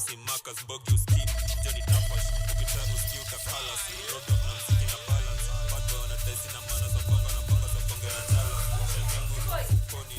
MC Marcus Boguski Johnny Tafash ukitaka usikie utakallas road up na mziki na balance bado wanatesi na maana za bonga na bonga za bonga na tala.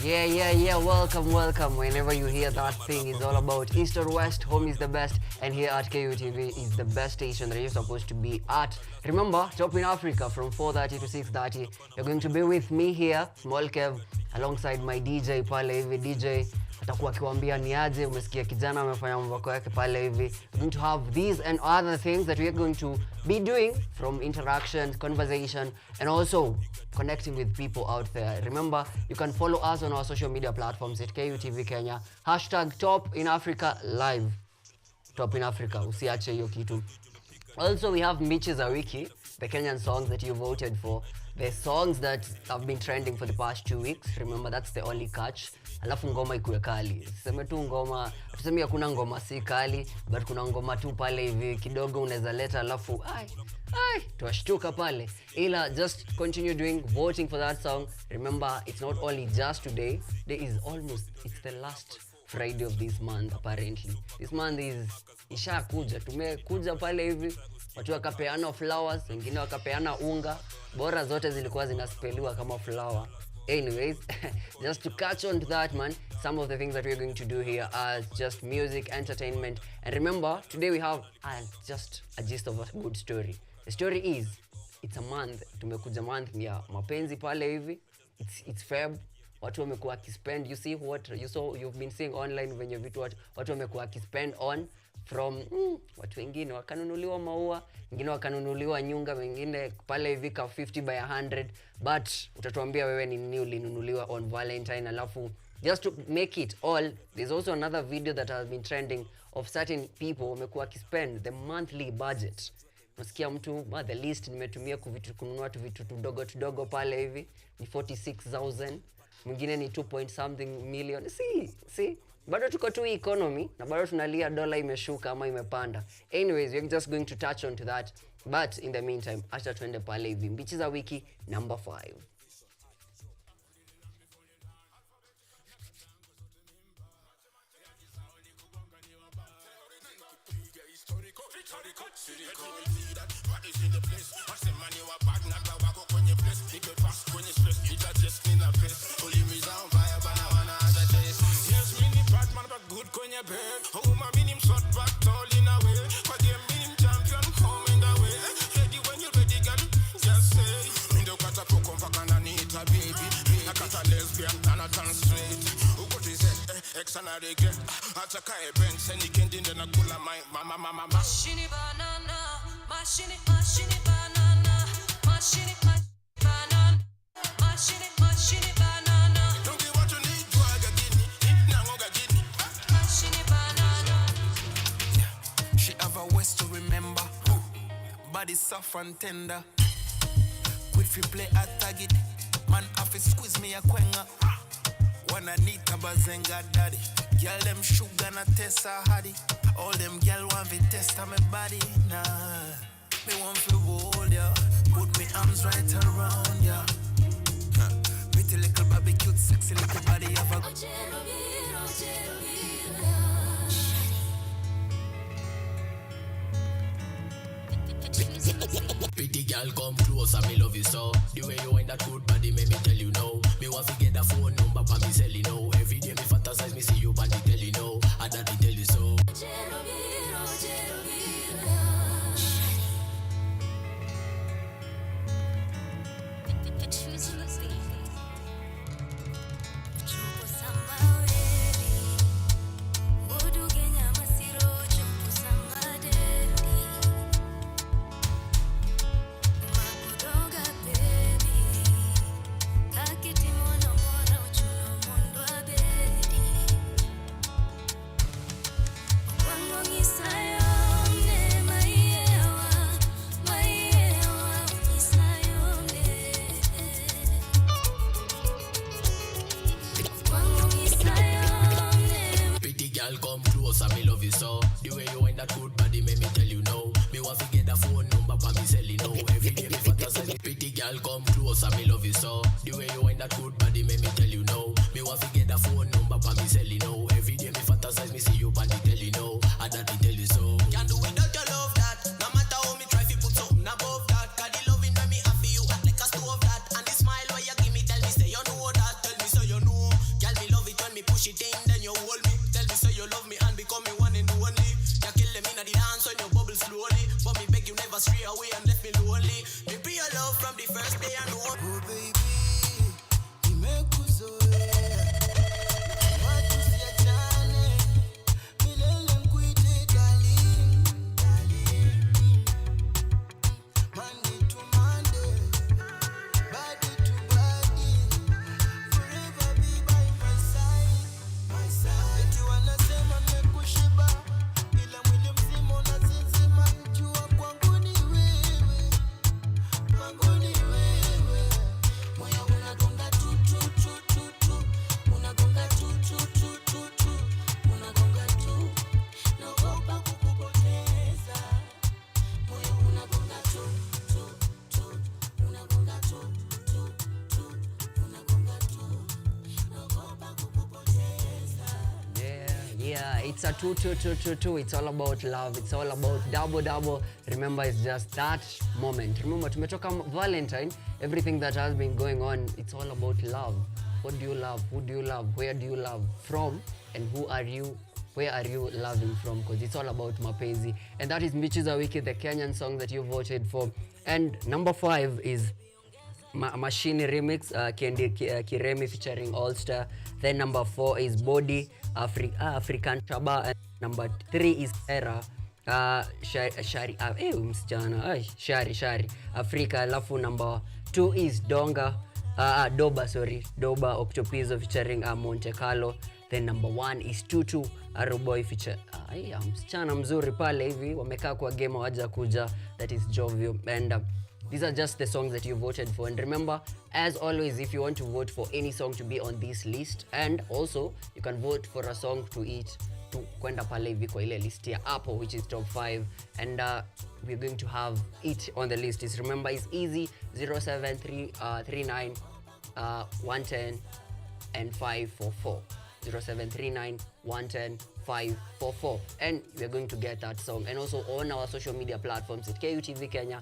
Yeah, welcome. Whenever you hear that thing, it's all about East or West, home is the best, and here at KUTV is the best station that you're supposed to be at. Remember, Top in Africa from 4:30 to 6:30. You're going to be with me here, Small Kev, alongside my DJ pale hivi. DJ atakuwa akiwaambia ni aje, umesikia kijana amefanya mvako yake pale hivi. We're going to have these and other things that we are going to be doing, from interaction, conversation, and also connecting with people out there. Remember, you can follow us on our social media platforms at KUTV Kenya. #Top in Africa Live. Top in Africa, usiache hiyo kitu. Also, we have Michi za Wiki, the Kenyan songs that you voted for. The songs that have been trending for the past 2 weeks. Remember, that's the only catch. Alafu ngoma ikuwe kali. Tuseme tu ngoma, tuseme hakuna ngoma si kali, but kuna ngoma tu pale hivi kidogo unaweza leta alafu tuashtuka pale. Ila just continue doing voting for that song. Remember, it's not only just today. It's the last Friday of this month apparently. This month is ishakuja. Tumekuja pale hivi. Watu wakapeana flowers, wengine wakapeana unga. Bora zote zilikuwa zinaspeliwa kama flower. Anyways, just to catch on to that, man, some of the things that we're going to do here are just music, entertainment. And remember, today we have just a gist of a good story. The story is, it's a month. Tumekuja month ya mapenzi pale hivi. It's Feb. Watu wamekuwa kispend. You see what you've been seeing online when you watu wamekuwa kispend on from watu wengine wakanunuliwa maua, wengine wakanunuliwa nyunga, wengine pale hivi ka 50 by 100. But utatuambia wewe ni nini ulinunuliwa on Valentine. Alafu just to make it all, there's also another video that has been trending of certain people wamekuwa kispend the monthly budget. Nasikia mtu the least nimetumia kununua tu vitu tudogo pale hivi ni 46,000. Mwingine ni 2 point something million. See? Bado tuko tu economy na bado tunalia dola imeshuka ama imepanda. Anyways, we're just going to touch on to that. But in the meantime, acha tuende pale hivi. Mbichi za wiki number 5. Mashini banana, mashini banana, mashini banana, mashini banana. Don't give what you need, drug again, nangoga gini. Mashini banana. She have a waist to remember. Body soft and tender. Quit free play at target. Man have to squeeze me a kwenga. Wanna need a bazenga daddy. Girl them sugar na tessa hardy. All them girl want to test on my body. Nah, me want to hold ya. Put me arms right around ya. Pretty little baby, cute, sexy little body. Have a pretty girl, come close, I me love you so. The way you ain't that good body, make me tell you no. Me want to get a phone number, pa me sell you know. Every day me fantasize, me see you, pa me tell you no. I that me tell you so. Come close, I me love you so. The way you ain't that good body, make me tell you no. Me want to get a phone number, pa me sell you know. Every day me fantasize, me see you, pa me tell you no. I that me and become me one and only. You kill them in the dance when you bubble slowly. But me beg you never stray away and left me lonely. Me be your love from the first day I know. Oh baby, imekuzoea. Watu siachane, milele nikuite darling, darling. Monday to Monday, body to body, forever be by my side, my side. Eti wanasema nimekushiba, ila mwili mzima unazizima. Jua kwangu ni wewe, kwangu ni wewe. Moyo unagonga tu tu tu tu tu, unagonga tu tu tu tu tu, unagonga tu, naogopa kukupoteza. Moyo unagonga tu tu tu, unagonga tu tu tu, unagonga tu, naogopa kukupoteza. Yeah, it's a 2-2-2-2-2. It's all about love. It's all about double. Remember, it's just that moment. Remember, tumetoka Valentine, everything that has been going on, it's all about love. What do you love? Who do you love? Where do you love from? And who are you? Where are you loving from? Because it's all about mapenzi. And that is Michiza Wiki, the Kenyan song that you voted for. And number 5 is Machine Remix, Kiremi featuring All Star. Then number 4 is Body, African Chaba. And number 3 is Era, Shari, Shari, Africa. Alafu number 2 is Doba, Octopizzo featuring Monte Carlo. Then number 1 is Tutu, Aroboy feature. Msichana mzuri pale hivi, wamekaa kwa game waja kuja, that is Jovio. And these are just the songs that you voted for. And remember, as always, if you want to vote for any song to be on this list, and also you can vote for a song to kwenda pale hivi kwa ile list ya Apple, which is top 5, and we're going to have it on the list. Remember, it's easy. 0739 110 and 544. 0739 110 544, and we're going to get that song. And also on our social media platforms at KUTV Kenya,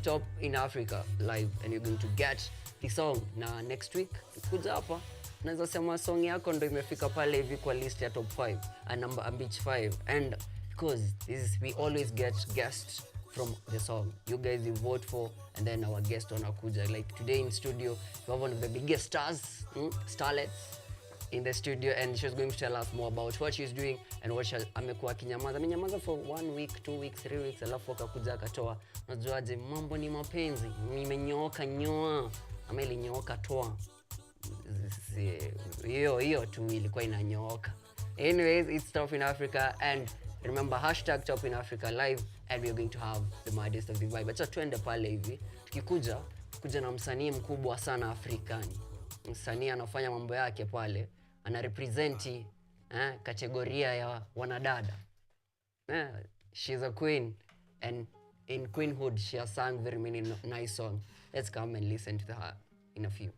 #Top in Africa live, and you're going to get the song. Na next week kuja hapa naweza sema song yako ndo imefika pale hivi kwa list ya top 5 and number beach 5. And because we always get guests from the song you guys you vote for, and then our guest wanakuja. Like today in studio we have one of the biggest stars, starlets in the studio, and she's going to tell us more about what she's doing and what amekuwa amenyamaza for 1 week, 2 weeks, 3 weeks, alafu akakuja akatoa. Unajuaje mambo ni mapenzi, nimenyooka nyoa ama ilinyooka toa, hiyo tu ilikuwa inanyooka. Anyways, it's Top in Africa, and remember #Top in Africa live, and we're going to have the maddest of the vibe. Acha tuende pale hivi, tukikuja na msanii mkubwa sana Afrikani. Msanii anafanya mambo yake pale, ana representi kategoria ya wanadada. She's a queen, and in queenhood she has sung very many nice songs. Let's come and listen to her in a few.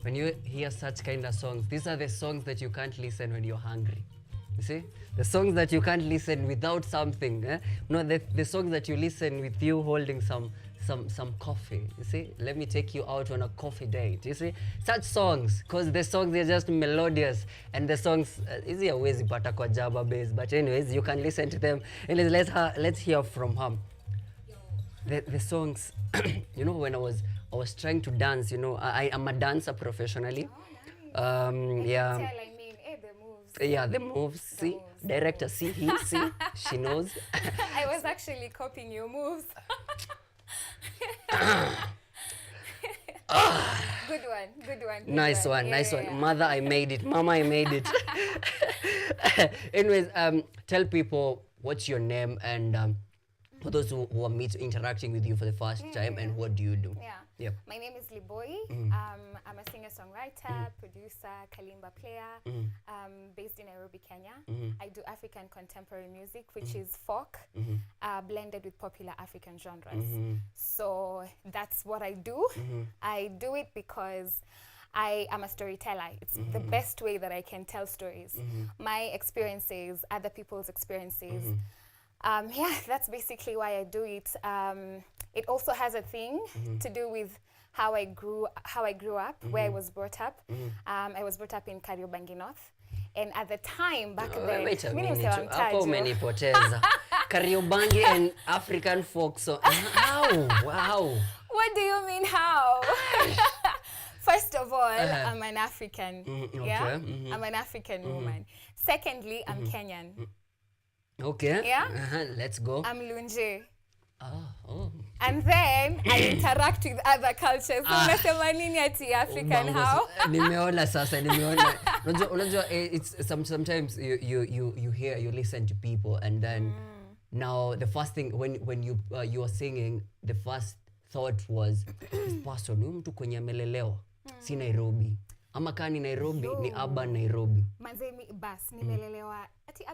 when you hear such kind of songs, these are the songs that you can't listen when you're hungry. You see? The songs that you can't listen without something. No, the songs that you listen with you holding some coffee. You see? Let me take you out on a coffee date. You see? Such songs, because the songs are just melodious, and the songs easy always pata kwa Java bass. But anyways, you can listen to them. Anyways, let's hear from her. The songs, you know, when I was trying to dance, you know, I am a dancer professionally. Yeah. Tell, I mean, the moves. Yeah, the moves. See, director, see, she knows. I was actually copying your moves. Good one. Good Nice one. Yeah. Mother, I made it. Mama, I made it. Anyways, tell people what's your name, and for those who are interacting with you for the first time, and what do you do? Yeah. Yep. My name is Liboi. I'm a singer-songwriter, producer, kalimba player, based in Nairobi, Kenya. I do African contemporary music, which is folk, blended with popular African genres. So that's what I do. I do it because I am a storyteller. It's the best way that I can tell stories. My experiences, other people's experiences. Yeah, that's basically why I do it. It also has a thing to do with how I grew up, where I was brought up. I was brought up in Kariobangi North, and at the time back then, Wait a mimi minute. msewa Hapo mtajo. umenipoteza. Kariobangi and African folk song. How? Wow. What do you mean how? First of all, I'm an African. Yeah, I'm an African woman. Secondly, I'm Kenyan. Okay. Yeah? Let's go. I'm Lunje. Oh. And then I interact with other cultures. So unasema nini ati African how? Nimeona sasa, nimeona. Unajua, it's sometimes you listen to people, and then now the first thing when you are singing, the first thought was, this person ni mtu kwenye amelelewa, si Nairobi. Ama kani Nairobi ni urban Nairobi. Manzemi bas nimelelewa ati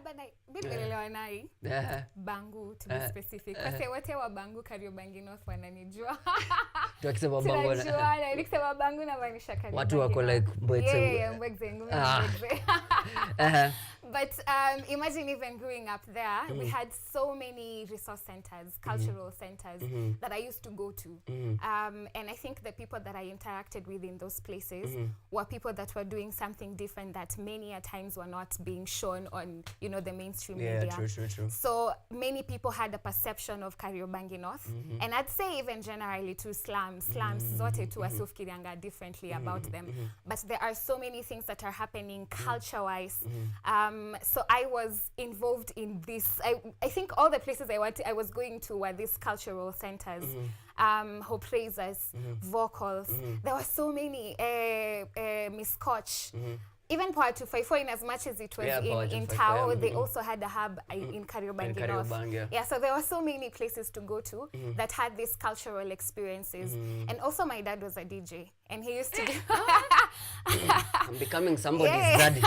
nimelelewa nai Bangu to be specific. Kwa wote wa Bangu Kariobangi North wananijua. Tukisema Bangu na nikisema Bangu na maanisha Kariobangi. Watu wako like Mbwekze. Yeah, Mbwekze ngumu. But imagine even growing up there, we had so many resource centers, cultural centers that I used to go to. And I think the people that I interacted with in those places were people that were doing something different that many a times were not being shown on, you know, the mainstream media. True. So many people had a perception of Kariobangi North. And I'd say even generally to slums zote tu wasifikirianga differently about them. But there are so many things that are happening culture-wise. So I was involved in this. I think all the places I was going to were these cultural centers. Hope Raisers, vocals. There were so many. Miss Scotch. Even Power 254, in as much as it was in Tao, they also had a hub in Kariobangi North. Yeah, so there were so many places to go to that had these cultural experiences. And also my dad was a DJ, and he used to do... I'm becoming somebody's daddy.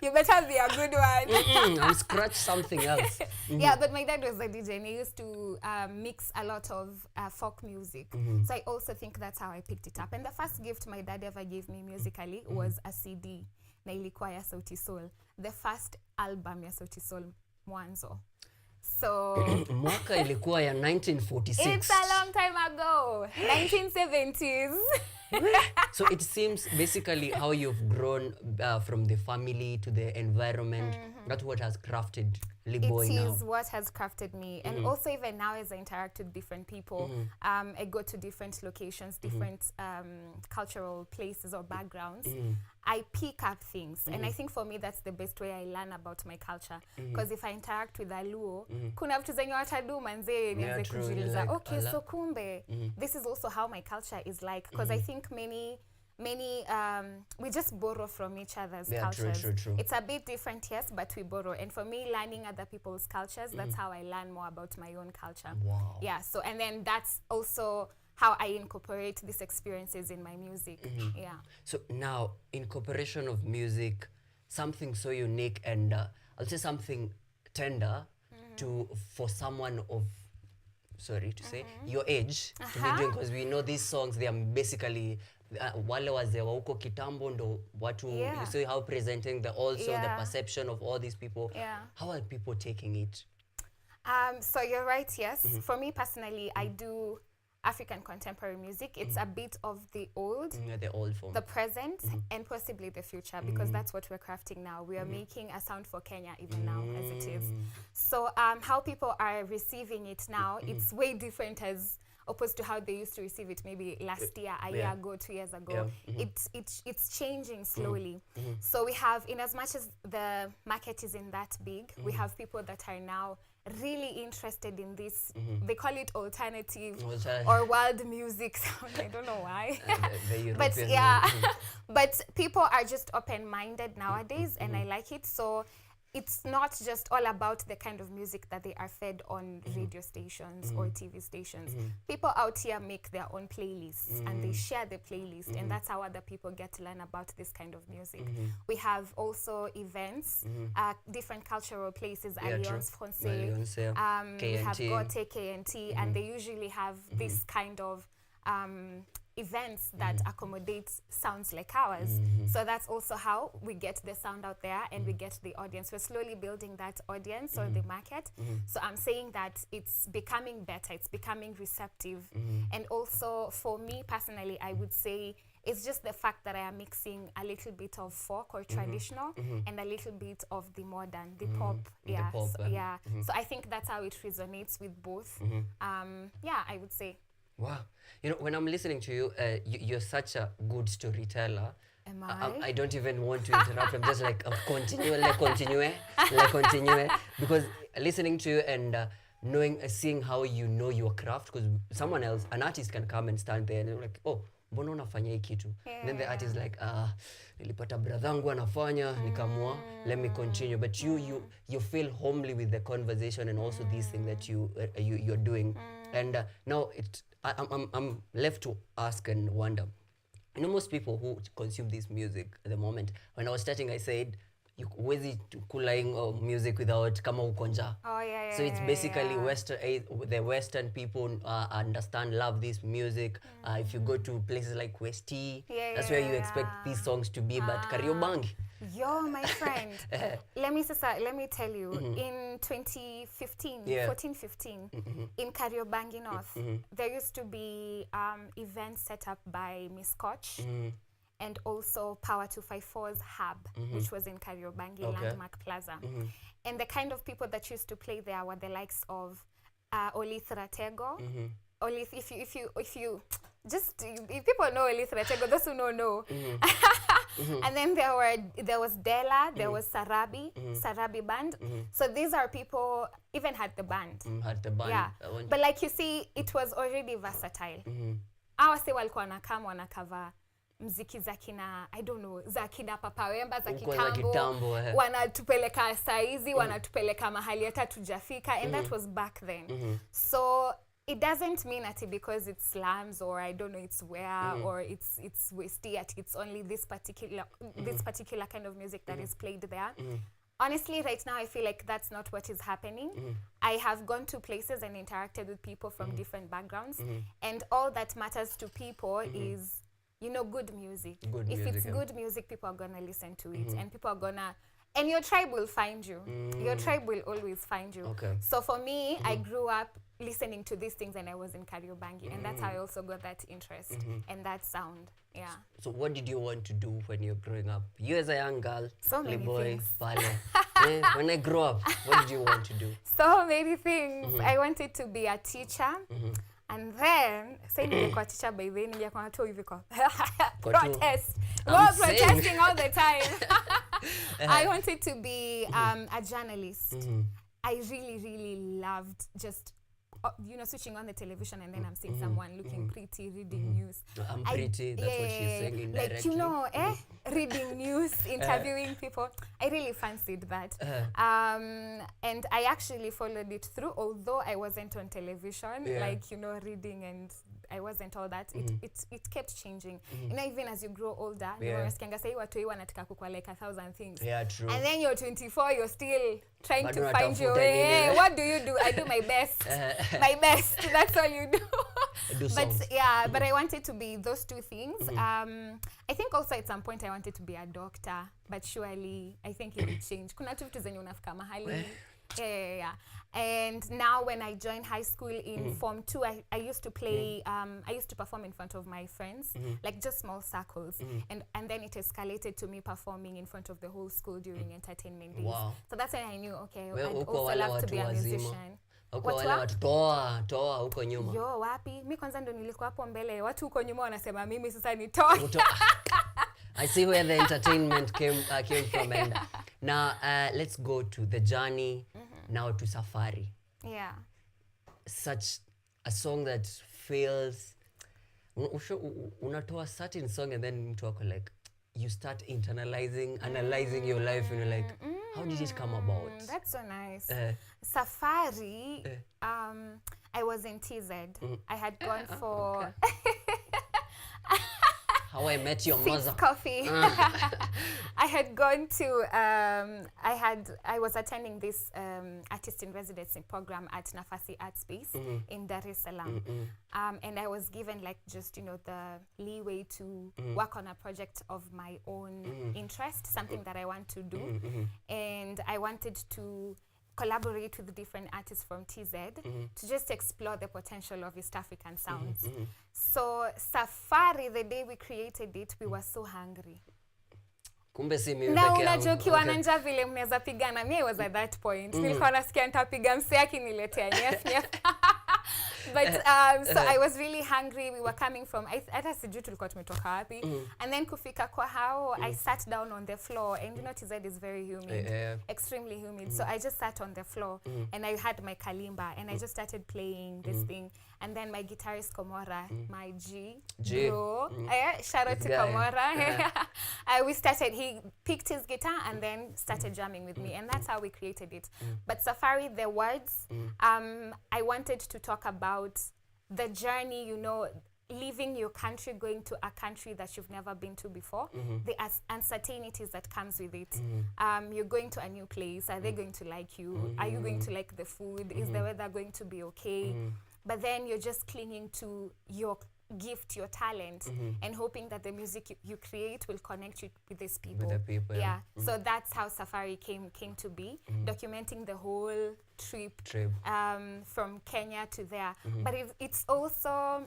You better be a good one. I'll scratch something else. Yeah, but my dad was a DJ, and he used to mix a lot of folk music. So I also think that's how I picked it up. And the first gift my dad ever gave me musically was a CD na ilikuwa ya Sauti Sol, the first album ya Sauti Sol mwanzo. So mwaka ilikuwa ya 1946. It's a long time ago. 1970s. So it seems basically how you've grown from the family to the environment. That's what has crafted Liboi now. It is what has crafted me. And also even now as I interact with different people, I go to different locations, different cultural places or backgrounds. I pick up things. And I think for me that's the best way I learn about my culture. Because if I interact with a Luo, kuna vitu zenye watadu manze nianze kujiuliza, okay, so kumbe, this is also how my culture is like. Because I think many we just borrow from each other's cultures. True. It's a bit different, yes, but we borrow. And for me, learning other people's cultures, that's how I learn more about my own culture. Wow. Yeah, so and then that's also how I incorporate these experiences in my music. Yeah. So now, incorporation of music, something so unique and I'll say something tender for someone of, sorry to say, your age to be doing, because we know these songs, they are basically wale wazee wa huko kitambo ndo watu you see how presenting the perception of all these people. How are people taking it? So you're right, yes. For me personally, I do African contemporary music. It's a bit of the old, The old form. the present, and possibly the future, because that's what we're crafting now. We are making a sound for Kenya even now as it is. So how people are receiving it now, it's way different as opposed to how they used to receive it maybe last year, a year ago, 2 years ago. It's changing slowly. So we have, in as much as the market isn't that big, we have people that are now really interested in this. They call it alternative or world music sound. I don't know why. But yeah, but people are just open-minded nowadays, and I like it. So it's not just all about the kind of music that they are fed on radio stations or TV stations. People out here make their own playlists and they share the playlist, and that's how other people get to learn about this kind of music. We have also events, different cultural places, Alliance Francaise, we have Gote, KNT, and they usually have this kind of events that accommodate sounds like ours. So that's also how we get the sound out there and we get the audience. We're slowly building that audience or the market. So I'm saying that it's becoming better, it's becoming receptive. And also for me personally, I would say it's just the fact that I am mixing a little bit of folk or traditional and a little bit of the modern, the pop. So I think that's how it resonates with both. I would say. Wow. You know, when I'm listening to you, you're such a good storyteller. Am I? I don't even want to interrupt. I'm just like, continue. Because listening to you and seeing how you know your craft, because someone else, an artist can come and stand there and they're like, oh, mbona unafanya hii kitu? Then the artist is like, nilipata bradhangu anafanya, nikamua, let me continue. But you feel homely with the conversation and also these things that you're doing. And now I'm left to ask and wonder. You know, most people who consume this music at the moment, when I was starting, I said, huwezi kula music without kama uko njaa. So it's basically the Western people understand, love this music. If you go to places like West Tea, that's where you expect these songs to be, but Kariobangi. Yo, my friend, let me tell you, in 2015, 14-15, in Kariobangi North, there used to be events set up by Miss Koch and also Power 254's Hub, which was in Kariobangi Landmark Plaza. And the kind of people that used to play there were the likes of Olith Ratego. Olith, if people know Olith Ratego, those who know. And then there was Della, there was Sarabi Band. So these are people, even had the band. Yeah, but like you see, it was already versatile. Our say walikuwa wanakava mziki za kina, I don't know, za kina Papa Wemba, za kitambo, wanatupeleka saizi, wanatupeleka mahali hata tujafika, and that was back then. So it doesn't mean that because it's slums or I don't know, it's where or it's Westie, it's only this particular kind of music that is played there. Honestly, right now I feel like that's not what is happening. I have gone to places and interacted with people from different backgrounds, and all that matters to people is, you know, good music. If it's good music, people are gonna listen to it, and people are gonna, and your tribe will find you. Your tribe will always find you. So for me, I grew up listening to these things and I was in Kariobangi, and that's how I also got that interest and that sound. Yeah. So what did you want to do when you were growing up? You as a young girl, so many things. When I grow up, what did you want to do? So many things. I wanted to be a teacher. And then, say ningekuwa teacher by then, ningekuwa tu hivi kwa protest. We're protesting all the time. I wanted to be a journalist. I really, really loved just, you know, switching on the television and then I'm seeing someone looking pretty, reading news. I'm pretty, that's what she's saying indirectly. Like, you know, reading news, interviewing people. I really fancied that. And I actually followed it through, although I wasn't on television, like, you know, reading, and I wasn't all that. It kept changing. You know, even as you grow older, Yeah. unasikianga sahi watu wanataka kukua like 1,000 things. Yeah, true. And then you're 24, you're still trying Bado to find your unatafuta way. nini. What do you do? I do my best. My best. That's all you do. Do But songs. yeah, but I wanted to be those two things. I think also at some point I wanted to be a doctor, but surely I think it would change. Kuna tu vitu zenye unafika mahali. Yeah. And now when I joined high school in Form 2, I used to play, I used to perform in front of my friends, like just small circles. And then it escalated to me performing in front of the whole school during entertainment days. Wow. So that's when I knew, okay, Wewe I'd uko also wale love to watu be a wazima. musician. Huko Watu wale wa? watu toa huko nyuma. Yo, wapi? Mi kwanza ndo nilikuwa hapo mbele. Watu huko nyuma wanasema mimi sasa nitoe. I see where the entertainment came from. And now let's go to the journey, now to Safari. Yeah. Such a song that feels unatoa certain song and then mtu wako like you start analyzing your life and you're like, how did it come about? That's so nice. Safari, I was in TZ. I had gone for How I Met Your Six Mother. Coffee. I had gone to, I was attending this artist in residency program at Nafasi Art Space in Dar es Salaam. And I was given like just, you know, the leeway to work on a project of my own interest, something that I want to do. And I wanted to collaborate with different artists from TZ to just explore the potential of East African sounds. So Safari, the day we created it, we were so hungry. Kumbe si mimi Na peke yangu. unajokiwa na njaa vile mnaweza pigana. Me was at that point. Nilikuwa nasikia nitapiga msee akiniletea nyef. But so I was really hungry. We were coming from hata sijui tulikuwa tumetoka wapi. And then kufika kwa hao, I sat down on the floor, and you know TZ is very humid. Extremely humid. So I just sat on the floor and I had my kalimba and I just started playing this thing. And then my guitarist Komora, my G bro, shout out to Komora. He picked his guitar and then started jamming with me, and that's how we created it. But Safari, the words, I wanted to talk about the journey, you know, leaving your country, going to a country that you've never been to before, the uncertainties that comes with it. You're going to a new place. Are they going to like you? Are you going to like the food? Is the weather going to be okay? But then you're just clinging to your gift, your talent, and hoping that the music you create will connect you with these people. With the people, yeah. So that's how Safari came to be, documenting the whole trip. From Kenya to there. But it's also,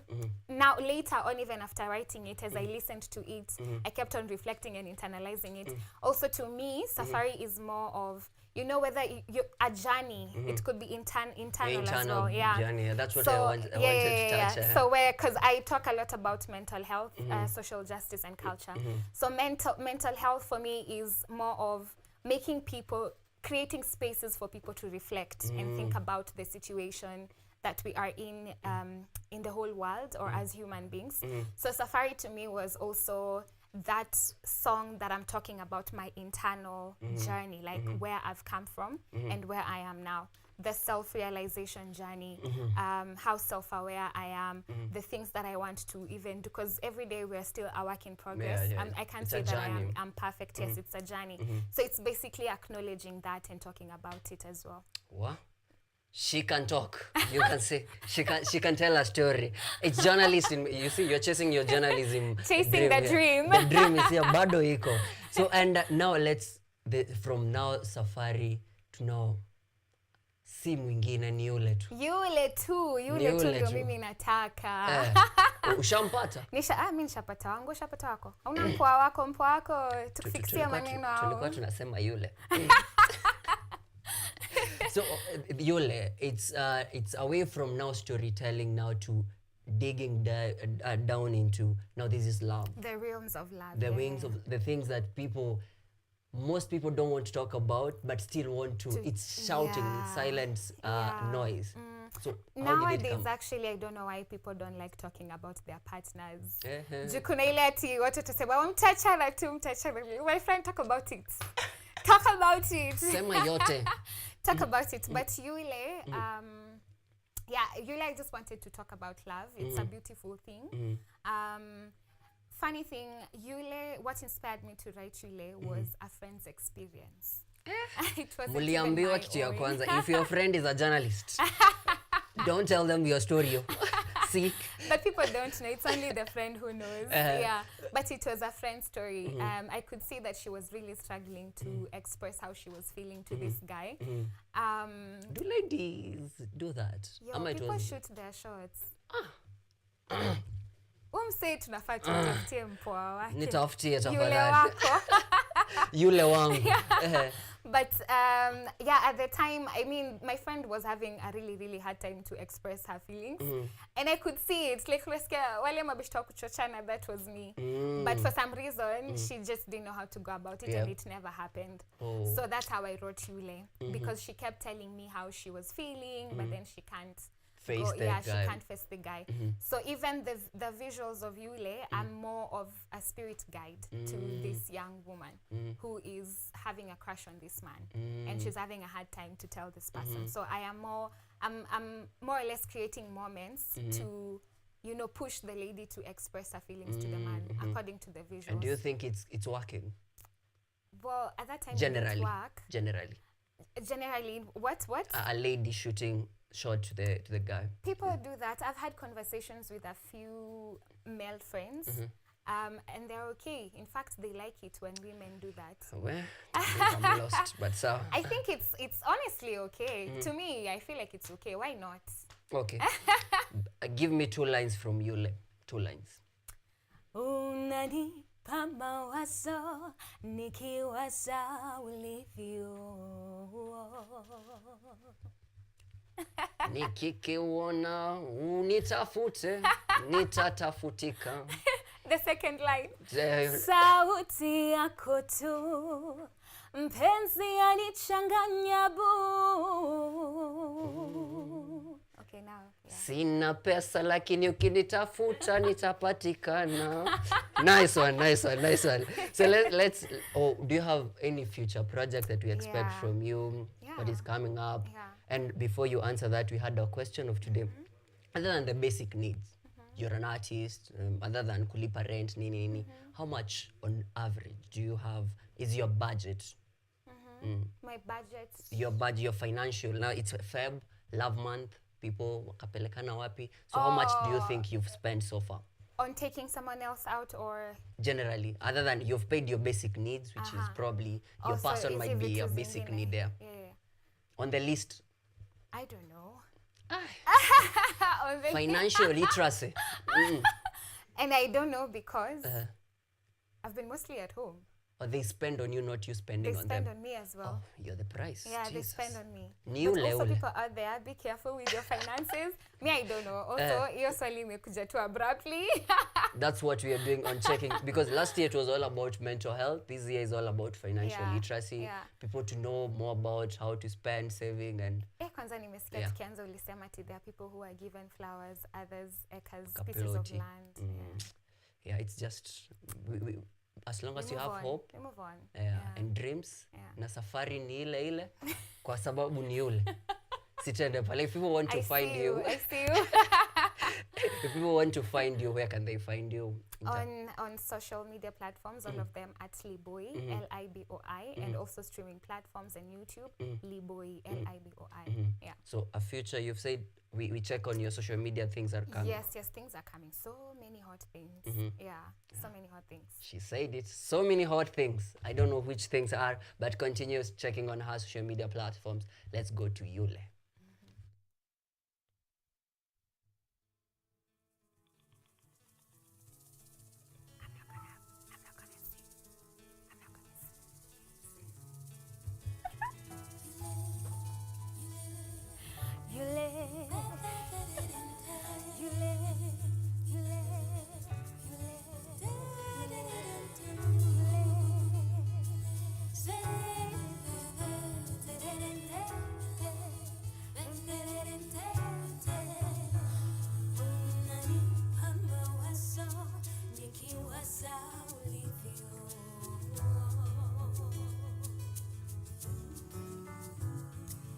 now later on, even after writing it, as I listened to it, I kept on reflecting and internalizing it. Also to me, Safari is more of, you know, whether a journey, it could be internal as well. Yeah. Journey. That's what I wanted to touch. So because I talk a lot about mental health, social justice and culture. So mental health for me is more of creating spaces for people to reflect and think about the situation that we are in the whole world or as human beings. So Safari to me was also that song that I'm talking about my internal journey, like where I've come from and where I am now. The self-realization journey, how self-aware I am, the things that I want to even do, because every day we're still a work in progress. I can't say that I'm perfect. Yes, it's a journey. So it's basically acknowledging that and talking about it as well. What? She can talk. You can say she can tell a story. It's journalism. You see, you're chasing your journalism. Chasing the dream. The dream is here. Bado iko. So and now from now Safari to now. Si mwingine ni yule tu. Yule tu ndio mimi nataka. Ushampata? Mimi nishapata wangu, ushapata wako. Hauna mpoa wako tukufikisia maneno au. Tulikuwa tunasema yule. So yule, it's away from now storytelling now to digging down into now this is love. The realms of love. The wings of the things that most people don't want to talk about, but still want to. It's shouting, it's silent noise. So nowadays, actually, I don't know why people don't like talking about their partners. Kuna ile ati watu tusema mtachana tu. My friend, talk about it. Talk about it. Sema yote. Talk about it. But yule, yeah, Yule, I just wanted to talk about love. It's a beautiful thing. Funny thing, Yule, what inspired me to write Yule was a friend's experience. It wasn't even Muliambiwa my kitu ya own. kwanza, if your friend is a journalist, don't tell them your story. See? But people don't know. It's only the friend who knows. Yeah. But it was a friend's story. I could see that she was really struggling to express how she was feeling to this guy. Do ladies do that? Ama it People was- shoot their shots. Umse tunafaa tutafutie mpoa wake. Nitafutie Yule tafadhali. wako. Yule wangu. But yeah, at the time, I mean, my friend was having a really, really hard time to express her feelings. And I could see it. Like, wale mabishta wa kuchochana, that was me. But for some reason, she just didn't know how to go about it, and it never happened. Oh. So that's how I wrote Yule. Because she kept telling me how she was feeling, but then she can't Face the yeah, she guy. can't face the guy. So even the visuals of Yule are more of a spirit guide to this young woman who is having a crush on this man, and she's having a hard time to tell this person. So I'm more or less creating moments to, you know, push the lady to express her feelings to the man according to the visuals. And do you think it's working? Well, at that time, it Generally. didn't work. Generally. What? A lady shooting shot to the guy. People do that. I've had conversations with a few male friends, and they're okay. In fact, they like it when women do that. Well, I'm lost, but so. I think it's honestly okay. To me, I feel like it's okay. Why not? Okay. Give me 2 lines from Yule. 2 lines. Unanipa mawazo nikiwaza ulivyo. Nikikuona unitafute, nitatafutika. The second line. Eh, Sauti yako tu mpenzi anichanganya bu. Okay, now. Yeah. Sina pesa lakini ukinitafuta nitapatikana. Nice one. So let's do you have any future project that we expect Yeah. from you? What is coming up? Yeah. And before you answer that, we had a question of today. Other than the basic needs, you're an artist, other than kulipa rent, nini, how much on average do you have, is your budget? My budget. Your budget, your financial, now it's Feb, Love Month, people wakapelekana wapi. So how much do you think you've spent so far? On taking someone else out, or Generally, other than you've paid your basic needs, which is probably, your also, person is might it be a vitu basic zingine? need there. Yeah. On the list, I don't know. Ah. On the financial literacy. And I don't know because I've been mostly at home. Or they spend on you, not you spending They on spend them. on me as well. Oh, you're the price. Yeah, Jesus. they spend on me. Ni But ule also ule. people out there, be careful with your finances. Me, I don't know. Also, hiyo swali imekuja tu abruptly. That's what we are doing on checking, because last year it was all about mental health. This year is all about financial Yeah, literacy. yeah. People to know more about how to spend, saving, and Kwanza nimesikia Yeah. tukianza ulisema ati there are people who are given flowers, others acres, pieces of Kapiloti. land. yeah, it's just as long as you have hope, We move on. and dreams, Yeah. na safari ni ile kwa sababu ni yule. Sitende pale. If people want to I find see you, I see you. if people want to find you, where can they find you? on social media platforms, all of them at Liboi, Liboi, and also streaming platforms and YouTube, Liboi, Liboi. Yeah. So a future, you've said we check on your social media, things are coming. Yes, things are coming. So many hot things. Yeah, so many hot things. She said it. So many hot things. I don't know which things are, but continues checking on her social media platforms. Let's go to Yule.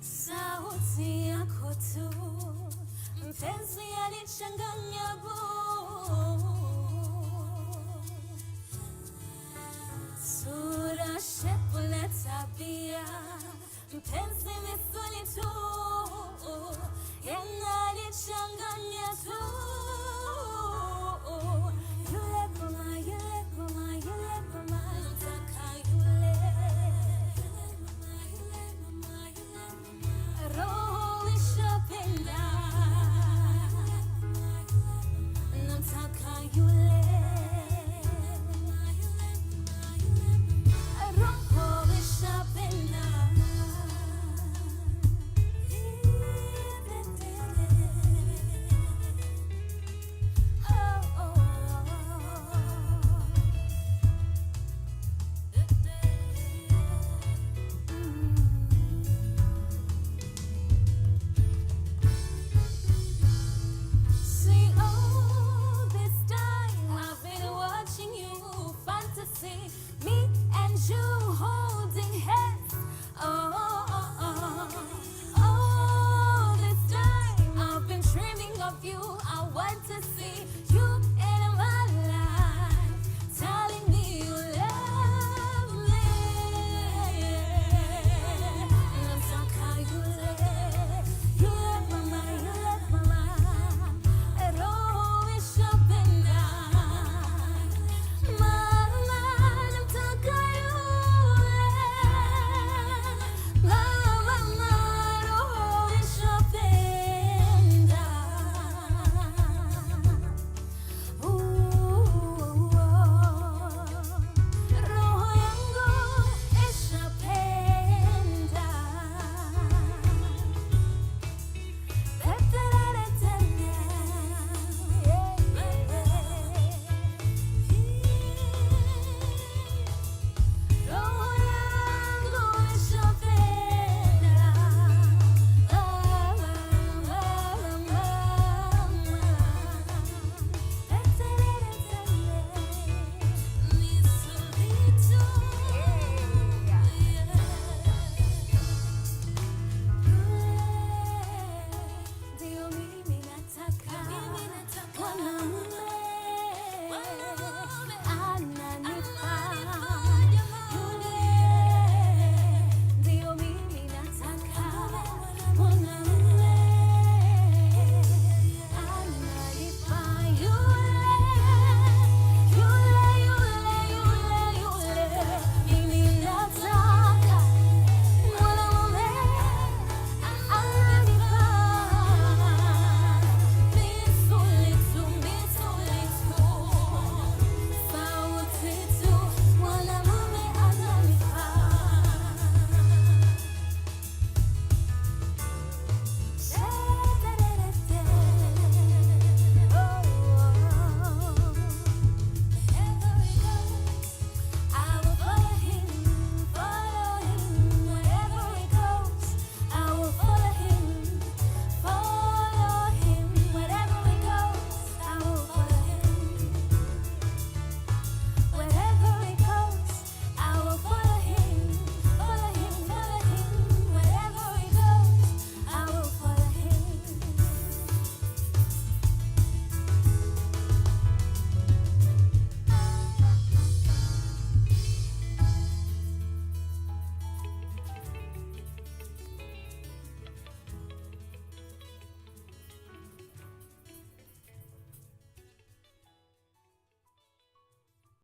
Sauti yako tu mpenzi alichanganya sura, shepu na tabia, mpenzi misuli tu, yanalichanganya tu. Yule koma, yule koma, yule koma, nataka yule. Roho ishapenda, nataka yule. Roho ishapenda. See, all this time I've been watching you, fantasy, me and you holding hands. Oh.